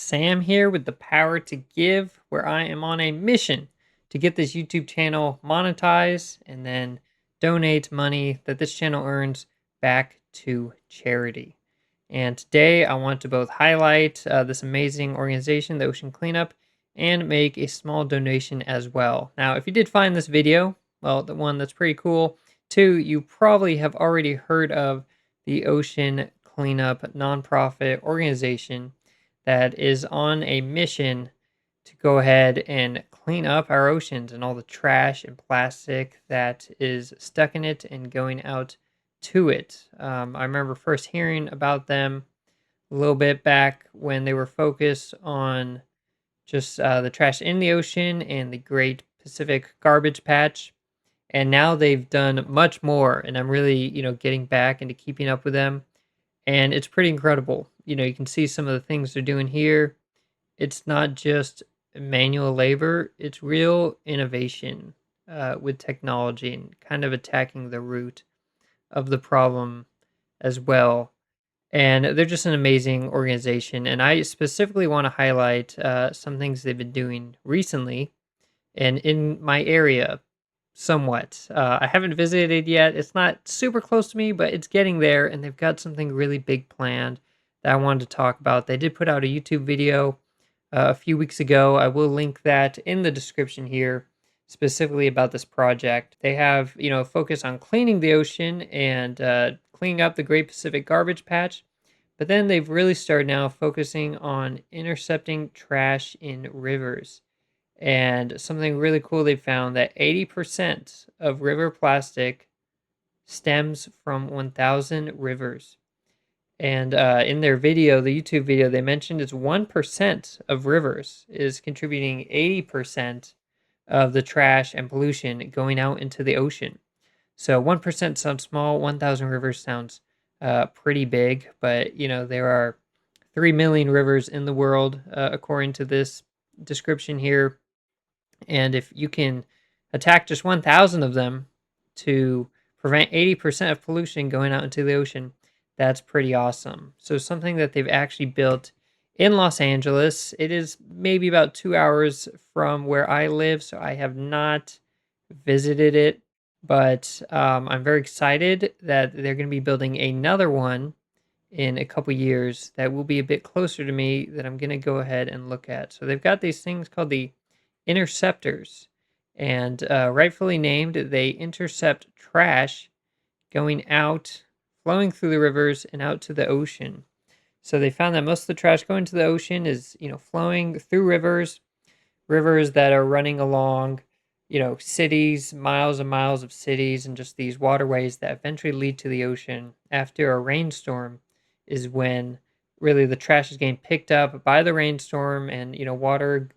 Sam here with the Power to Give, where I am on a mission to get this YouTube channel monetized and then donate money that this channel earns back to charity. And today I want to both highlight this amazing organization, the Ocean Cleanup, and make a small donation as well. Now, if you did find this video, well, the one that's pretty cool, two, you probably have already heard of the Ocean Cleanup nonprofit organization that is on a mission to go ahead and clean up our oceans and all the trash and plastic that is stuck in it and going out to it. I remember first hearing about them a little bit back when they were focused on just the trash in the ocean and the Great Pacific Garbage Patch. And now they've done much more, and I'm really, getting back into keeping up with them, and it's pretty incredible. You can see some of the things they're doing here. It's not just manual labor, it's real innovation with technology and kind of attacking the root of the problem as well. And they're just an amazing organization. And I specifically want to highlight some things they've been doing recently and in my area somewhat. I haven't visited yet. It's not super close to me, but it's getting there, and they've got something really big planned that I wanted to talk about. They did put out a YouTube video a few weeks ago. I will link that in the description here, specifically about this project. They have, focus on cleaning the ocean and cleaning up the Great Pacific Garbage Patch. But then they've really started now focusing on intercepting trash in rivers. And something really cool they found that 80% of river plastic stems from 1,000 rivers. And in their video, the YouTube video, they mentioned it's 1% of rivers is contributing 80% of the trash and pollution going out into the ocean. So 1% sounds small, 1,000 rivers sounds pretty big, but there are 3 million rivers in the world, according to this description here. And if you can attack just 1,000 of them to prevent 80% of pollution going out into the ocean, that's pretty awesome. So something that they've actually built in Los Angeles. It is maybe about 2 hours from where I live, so I have not visited it, but I'm very excited that they're going to be building another one in a couple years that will be a bit closer to me that I'm going to go ahead and look at. So they've got these things called the interceptors, and rightfully named, they intercept trash going out, flowing through the rivers and out to the ocean. So they found that most of the trash going to the ocean is, flowing through rivers that are running along, cities, miles and miles of cities, and just these waterways that eventually lead to the ocean. After a rainstorm is when really the trash is getting picked up by the rainstorm, and water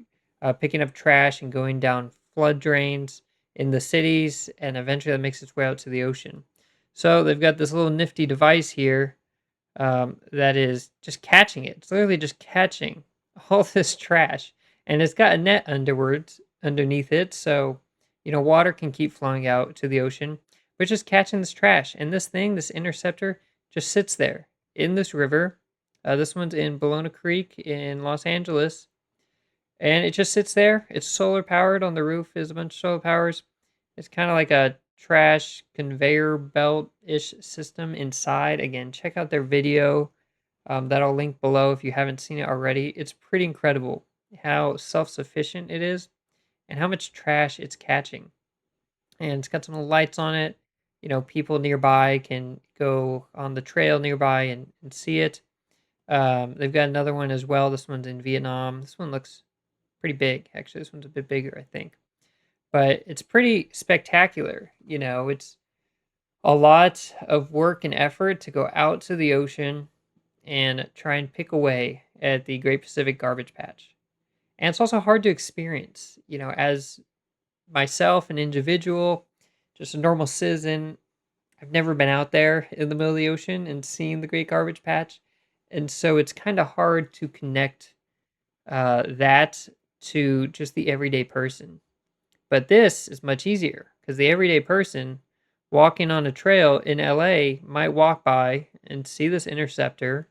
picking up trash and going down flood drains in the cities, and eventually that makes its way out to the ocean. So they've got this little nifty device here that is just catching it. It's literally just catching all this trash, and it's got a net underneath it, so water can keep flowing out to the ocean, but just catching this trash. And this thing, this interceptor, just sits there in this river. This one's in Bologna Creek in Los Angeles, and it just sits there. It's solar powered. On the roof is a bunch of solar powers. It's kind of like a trash conveyor belt-ish system inside. Again, check out their video that I'll link below if you haven't seen it already. It's pretty incredible how self-sufficient it is and how much trash it's catching. And it's got some lights on it. People nearby can go on the trail nearby and see it. They've got another one as well. This one's in Vietnam. This one looks pretty big. Actually, this one's a bit bigger, I think. But it's pretty spectacular. It's a lot of work and effort to go out to the ocean and try and pick away at the Great Pacific Garbage Patch. And it's also hard to experience, as myself, an individual, just a normal citizen. I've never been out there in the middle of the ocean and seen the Great Garbage Patch. And so it's kind of hard to connect that to just the everyday person. But this is much easier because the everyday person walking on a trail in LA might walk by and see this interceptor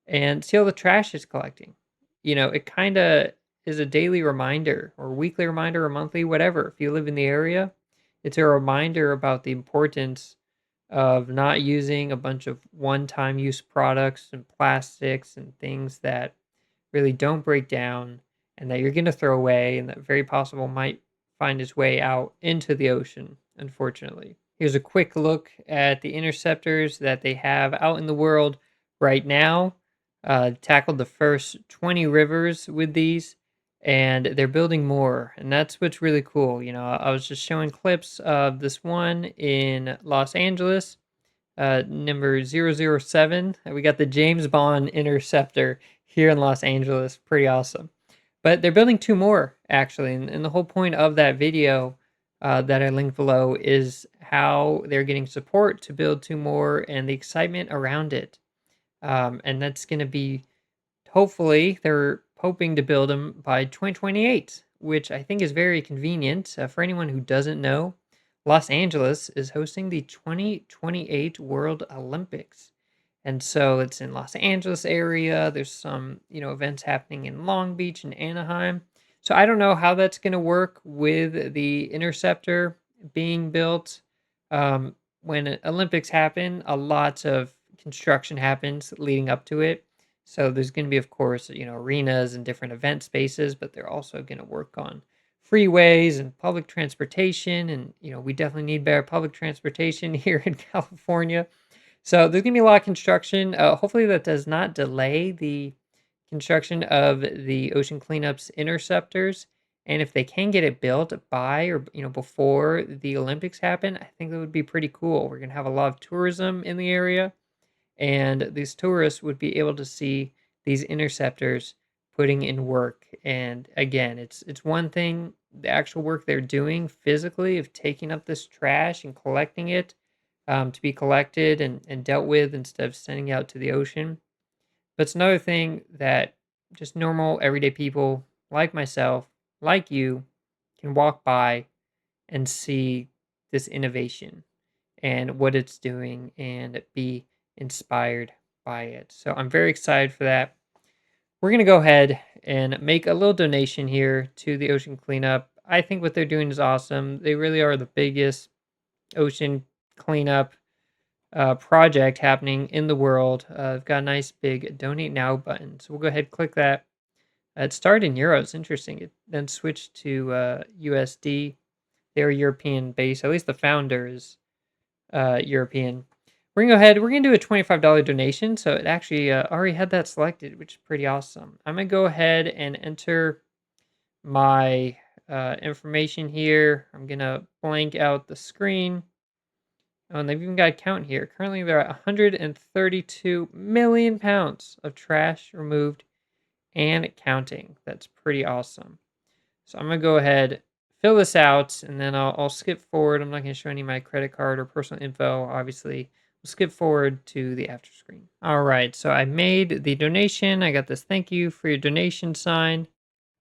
and see all the trash it's collecting. it kind of is a daily reminder or weekly reminder or monthly, whatever. If you live in the area, it's a reminder about the importance of not using a bunch of one-time use products and plastics and things that really don't break down and that you're going to throw away and that very possible might find its way out into the ocean, unfortunately. Here's a quick look at the interceptors that they have out in the world right now. Tackled the first 20 rivers with these, and they're building more. And that's what's really cool. I was just showing clips of this one in Los Angeles, number 007. We got the James Bond interceptor here in Los Angeles. Pretty awesome. But they're building two more, actually. And the whole point of that video that I linked below is how they're getting support to build two more and the excitement around it. And that's going to be, hopefully, they're hoping to build them by 2028, which I think is very convenient. For anyone who doesn't know, Los Angeles is hosting the 2028 World Olympics. And so it's in Los Angeles area. There's some, events happening in Long Beach and Anaheim. So I don't know how that's going to work with the interceptor being built. When Olympics happen, a lot of construction happens leading up to it. So there's going to be, of course, arenas and different event spaces, but they're also going to work on freeways and public transportation. And, we definitely need better public transportation here in California. So there's going to be a lot of construction. Hopefully that does not delay the construction of the ocean cleanups interceptors. And if they can get it built by or before the Olympics happen, I think that would be pretty cool. We're going to have a lot of tourism in the area, and these tourists would be able to see these interceptors putting in work. And again, it's one thing, the actual work they're doing physically of taking up this trash and collecting it, to be collected and dealt with instead of sending out to the ocean. But it's another thing that just normal everyday people like myself, like you, can walk by and see this innovation and what it's doing and be inspired by it. So I'm very excited for that. We're going to go ahead and make a little donation here to the ocean cleanup. I think what they're doing is awesome. They really are the biggest ocean cleanup project happening in the world. I've got a nice big donate now button. So we'll go ahead and click that. It started in euros. Interesting. It then switched to USD. They're European based. At least the founder is European. We're going to go ahead. We're going to do a $25 donation. So it actually already had that selected, which is pretty awesome. I'm going to go ahead and enter my information here. I'm going to blank out the screen. Oh, and they've even got a count here. Currently, there are 132 million pounds of trash removed and counting. That's pretty awesome. So I'm going to go ahead, fill this out, and then I'll skip forward. I'm not going to show any of my credit card or personal info, obviously. We'll skip forward to the after screen. All right, so I made the donation. I got this thank you for your donation sign.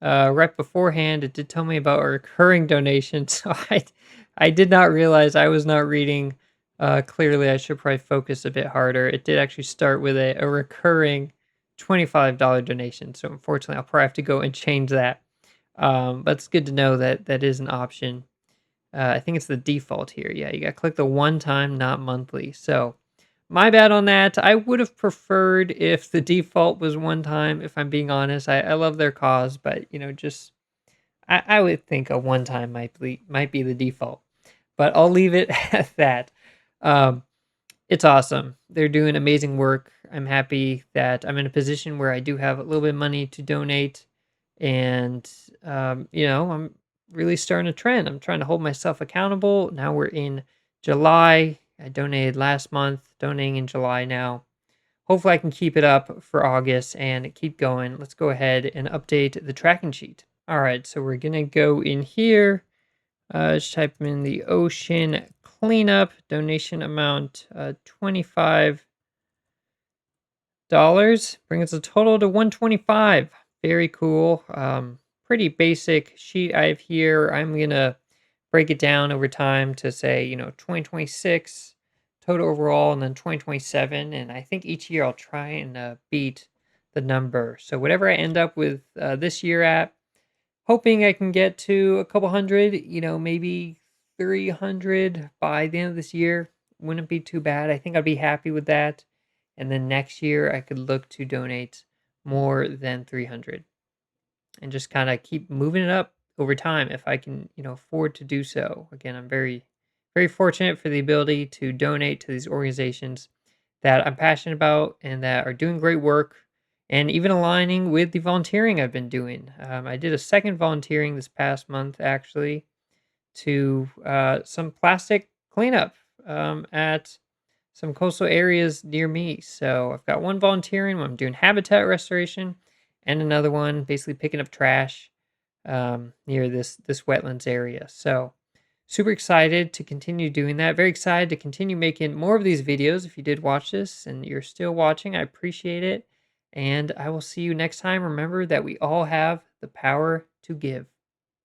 Right beforehand, it did tell me about a recurring donation, so I did not realize I was not reading clearly. I should probably focus a bit harder. It did actually start with a recurring $25 donation, so unfortunately I'll probably have to go and change that. But it's good to know that that is an option. I think it's the default here. Yeah, you got to click the one time, not monthly. So my bad on that. I would have preferred if the default was one time, if I'm being honest. I love their cause, but just I would think a one time might be the default. But I'll leave it at that. Um, it's awesome. They're doing amazing work. I'm happy that I'm in a position where I do have a little bit of money to donate, and I'm really starting a trend. I'm trying to hold myself accountable. Now we're in July. I donated last month, donating in July now. Hopefully I can keep it up for August and keep going. Let's go ahead and update the tracking sheet. All right, so we're going to go in here. Just type in the ocean cleanup donation amount, $25. Brings us a total to 125. Very cool. Pretty basic sheet I have here. I'm going to break it down over time to say, 2026 total overall and then 2027. And I think each year I'll try and beat the number. So whatever I end up with this year at, hoping I can get to a couple hundred, maybe 300 by the end of this year. Wouldn't be too bad. I think I'd be happy with that. And then next year, I could look to donate more than 300 and just kind of keep moving it up over time if I can, afford to do so. Again, I'm very, very fortunate for the ability to donate to these organizations that I'm passionate about and that are doing great work and even aligning with the volunteering I've been doing. I did a second volunteering this past month actually to some plastic cleanup at some coastal areas near me. So I've got one volunteering where I'm doing habitat restoration, and another one basically picking up trash near this wetlands area. So super excited to continue doing that. Very excited to continue making more of these videos. If you did watch this and you're still watching, I appreciate it. And I will see you next time. Remember that we all have the power to give.